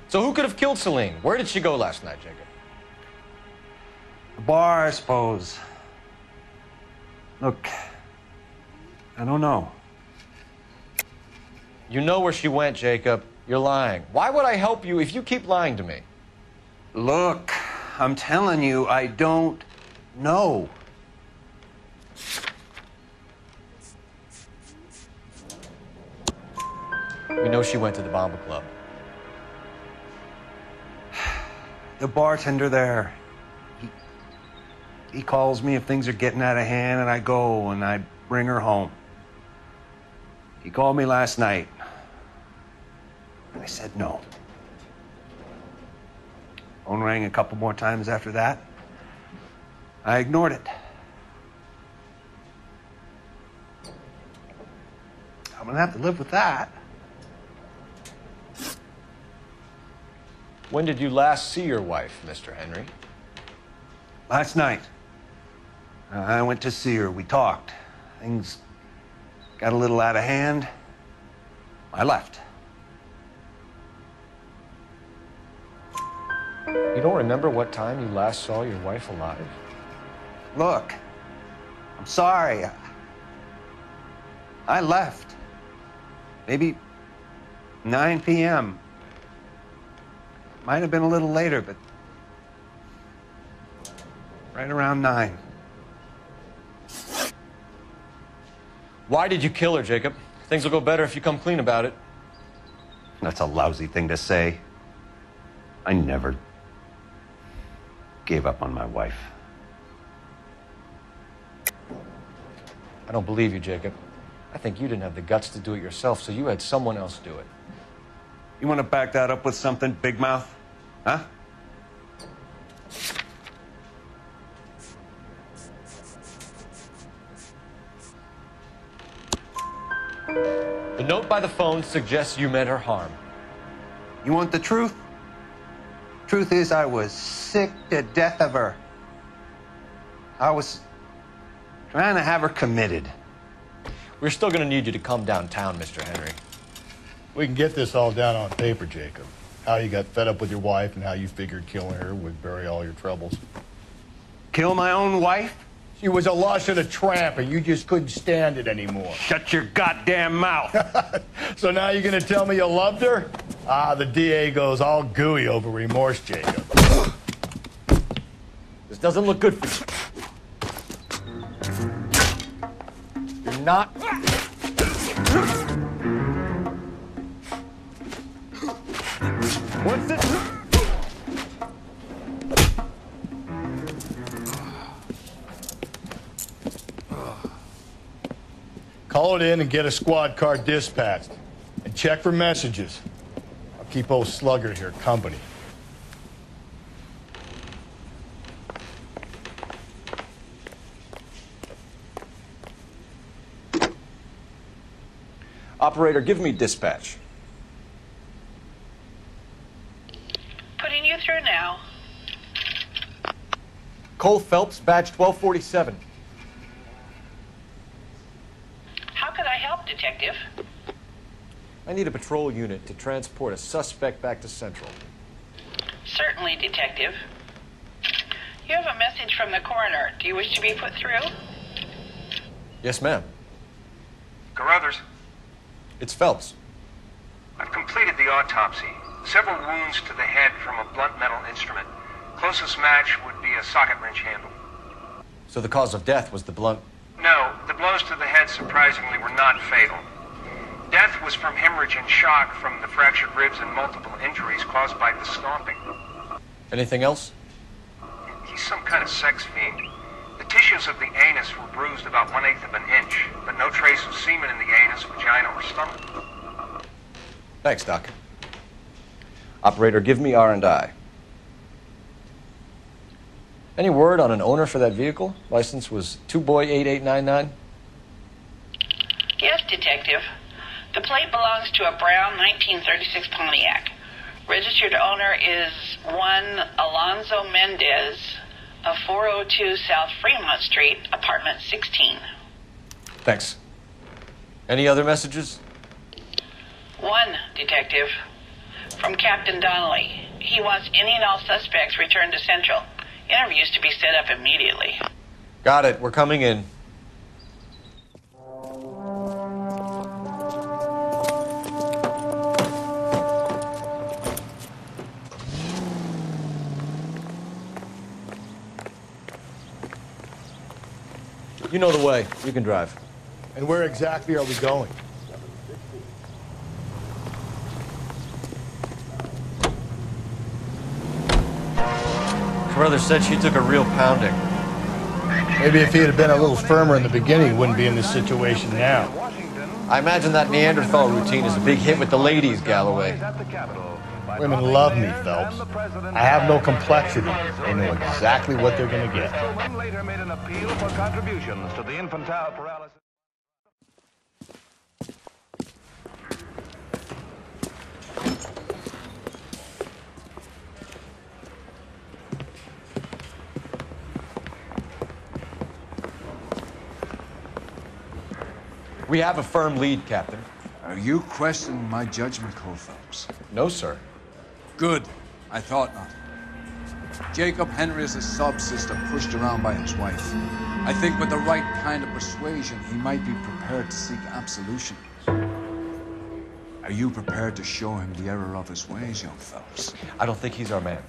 So who could have killed Celine? Where did she go last night, Jacob? The bar, I suppose. Look, I don't know. You know where she went, Jacob. You're lying. Why would I help you if you keep lying to me? Look, I'm telling you, I don't know. We know she went to the Bomba Club. The bartender there, he calls me if things are getting out of hand, and I go and I bring her home. He called me last night, and I said no. Phone rang a couple more times after that. I ignored it. I'm gonna have to live with that. When did you last see your wife, Mr. Henry? Last night. I went to see her. We talked. Things got a little out of hand. I left. You don't remember what time you last saw your wife alive? Look, I'm sorry. I left. Maybe 9 p.m. Might have been a little later, but right around 9. Why did you kill her, Jacob? Things will go better if you come clean about it. That's a lousy thing to say. I never gave up on my wife. I don't believe you, Jacob. I think you didn't have the guts to do it yourself, so you had someone else do it. You want to back that up with something, big mouth? Huh? The note by the phone suggests you meant her harm. You want the truth? Truth is, I was sick to death of her. I was trying to have her committed. We're still going to need you to come downtown, Mr. Henry. We can get this all down on paper, Jacob. How you got fed up with your wife and how you figured killing her would bury all your troubles. Kill my own wife? She was a lush and a tramp, and you just couldn't stand it anymore. Shut your goddamn mouth. So now you're going to tell me you loved her? Ah, the DA goes all gooey over remorse, Jacob. This doesn't look good for you. You're not... What's it? Call it in and get a squad car dispatched. And check for messages. I'll keep old Slugger here company. Operator, give me dispatch. Putting you through now. Cole Phelps, badge 1247. How could I help, Detective? I need a patrol unit to transport a suspect back to Central. Certainly, Detective. You have a message from the coroner. Do you wish to be put through? Yes, ma'am. Carruthers, It's Phelps. I've completed the autopsy. Several wounds to the head from a blunt metal instrument. Closest match would be a socket wrench handle. So the cause of death was the blunt... No, the blows to the head surprisingly were not fatal. Death was from hemorrhage and shock from the fractured ribs and multiple injuries caused by the stomping. Anything else? He's some kind of sex fiend. The tissues of the anus were bruised about 1/8 of an inch, but no trace of semen in the anus, vagina, or stomach. Thanks, Doc. Operator, give me R&I. Any word on an owner for that vehicle? License was 2boy8899. Yes, Detective. The plate belongs to a brown 1936 Pontiac. Registered owner is one Alonzo Mendez of 402 South Fremont Street, apartment 16. Thanks. Any other messages? One, Detective. from Captain Donnelly. He wants any and all suspects returned to Central. Interviews to be set up immediately. Got it. We're coming in. You know the way. You can drive. And where exactly are we going? Her brother said she took a real pounding. Maybe if he had been a little firmer in the beginning, he wouldn't be in this situation now. I imagine that Neanderthal routine is a big hit with the ladies, Galloway. Women love me, Phelps. I have no complexity. They know exactly what they're going to get. Later made an appeal for contributions to the infantile paralysis. We have a firm lead, Captain. Are you questioning my judgment call, Phelps? No, sir. Good. I thought not. Jacob Henry is a sub-sister pushed around by his wife. I think with the right kind of persuasion, he might be prepared to seek absolution. Are you prepared to show him the error of his ways, young Phelps? I don't think he's our man.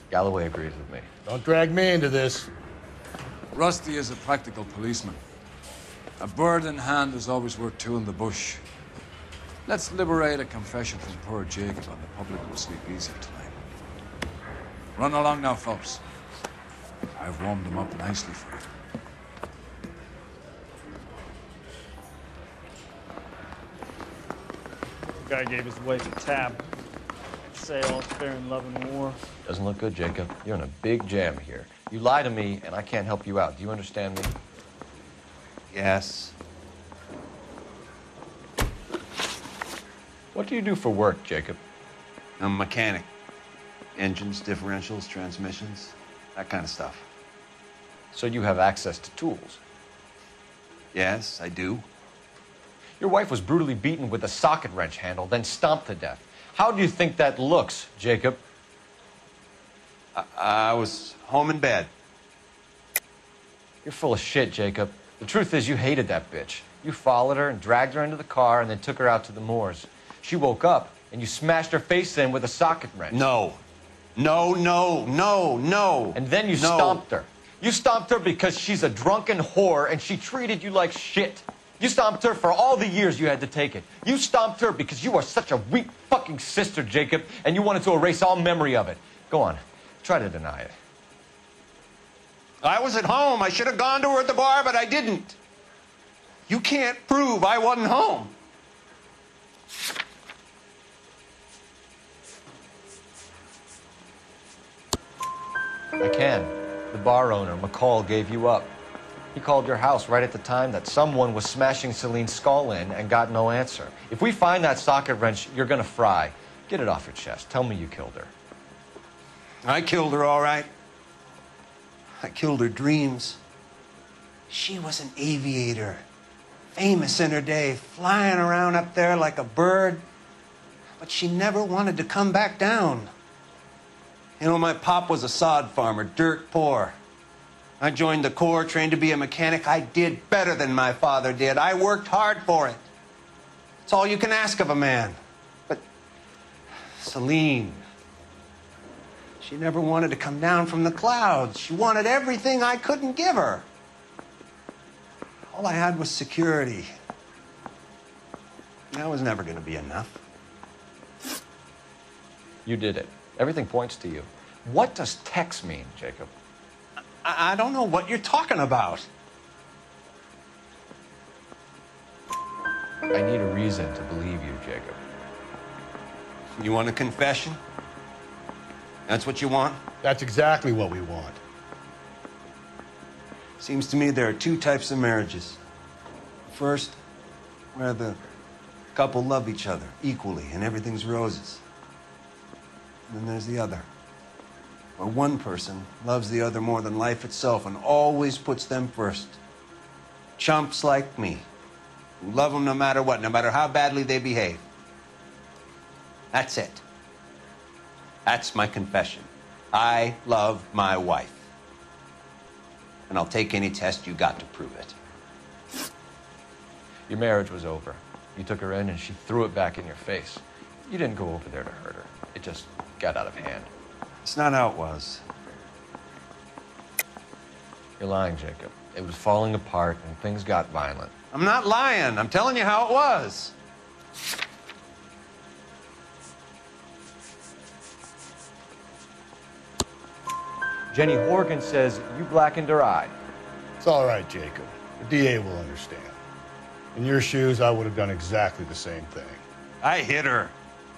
Galloway agrees with me. Don't drag me into this. Rusty is a practical policeman. A bird in hand is always worth two in the bush. Let's liberate a confession from poor Jacob, and the public will sleep easy tonight. Run along now, Phelps. I've warmed them up nicely for you. The guy gave his wife a tab. Say all fair in love and war. Doesn't look good, Jacob. You're in a big jam here. You lie to me, and I can't help you out. Do you understand me? Yes. What do you do for work, Jacob? I'm a mechanic. Engines, differentials, transmissions, that kind of stuff. So you have access to tools? Yes, I do. Your wife was brutally beaten with a socket wrench handle, then stomped to death. How do you think that looks, Jacob? I was home in bed. You're full of shit, Jacob. The truth is you hated that bitch. You followed her and dragged her into the car and then took her out to the moors. She woke up and you smashed her face in with a socket wrench. No. No, no, no, no. And then you stomped her. You stomped her because she's a drunken whore and she treated you like shit. You stomped her for all the years you had to take it. You stomped her because you are such a weak fucking sister, Jacob, and you wanted to erase all memory of it. Go on. Try to deny it. I was at home. I should have gone to her at the bar, but I didn't. You can't prove I wasn't home. I can. The bar owner, McCall, gave you up. He called your house right at the time that someone was smashing Celine's skull in and got no answer. If we find that socket wrench, you're gonna fry. Get it off your chest. Tell me you killed her. I killed her, all right. I killed her dreams. She was an aviator, famous in her day, flying around up there like a bird. But she never wanted to come back down. You know, my pop was a sod farmer, dirt poor. I joined the Corps, trained to be a mechanic. I did better than my father did. I worked hard for it. It's all you can ask of a man. But Celine, she never wanted to come down from the clouds. She wanted everything I couldn't give her. All I had was security. That was never going to be enough. You did it. Everything points to you. What does Tex mean, Jacob? I don't know what you're talking about. I need a reason to believe you, Jacob. You want a confession? That's what you want? That's exactly what we want. Seems to me there are two types of marriages. First, where the couple love each other equally and everything's roses. And then there's the other, where one person loves the other more than life itself and always puts them first. Chumps like me, who love them no matter what, no matter how badly they behave. That's it. That's my confession. I love my wife. And I'll take any test you got to prove it. Your marriage was over. You took her in and she threw it back in your face. You didn't go over there to hurt her. It just got out of hand. It's not how it was. You're lying, Jacob. It was falling apart and things got violent. I'm not lying. I'm telling you how it was. Jenny Horgan says you blackened her eye. It's all right, Jacob. The DA will understand. In your shoes, I would have done exactly the same thing. I hit her,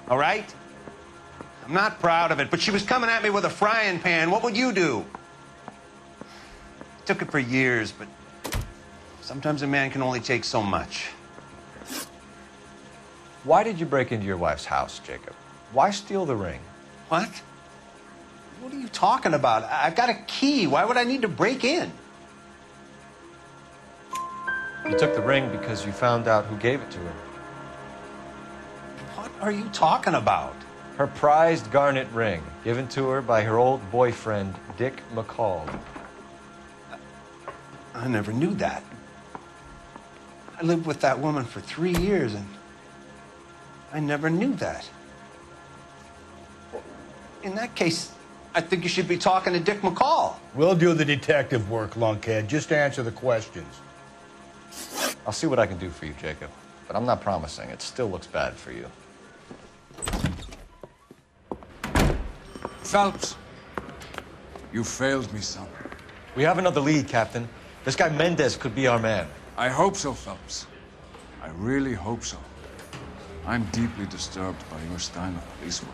all right? I'm not proud of it, but she was coming at me with a frying pan. What would you do? Took it for years, but sometimes a man can only take so much. Why did you break into your wife's house, Jacob? Why steal the ring? What? What are you talking about? I've got a key. Why would I need to break in? You took the ring because you found out who gave it to her. What are you talking about? Her prized garnet ring, given to her by her old boyfriend, Dick McCall. I never knew that. I lived with that woman for 3 years, and I never knew that. In that case, I think you should be talking to Dick McCall. We'll do the detective work, lunkhead. Just answer the questions. I'll see what I can do for you, Jacob. But I'm not promising. It still looks bad for you. Phelps, you failed me, son. We have another lead, Captain. This guy Mendez could be our man. I hope so, Phelps. I really hope so. I'm deeply disturbed by your style of police work.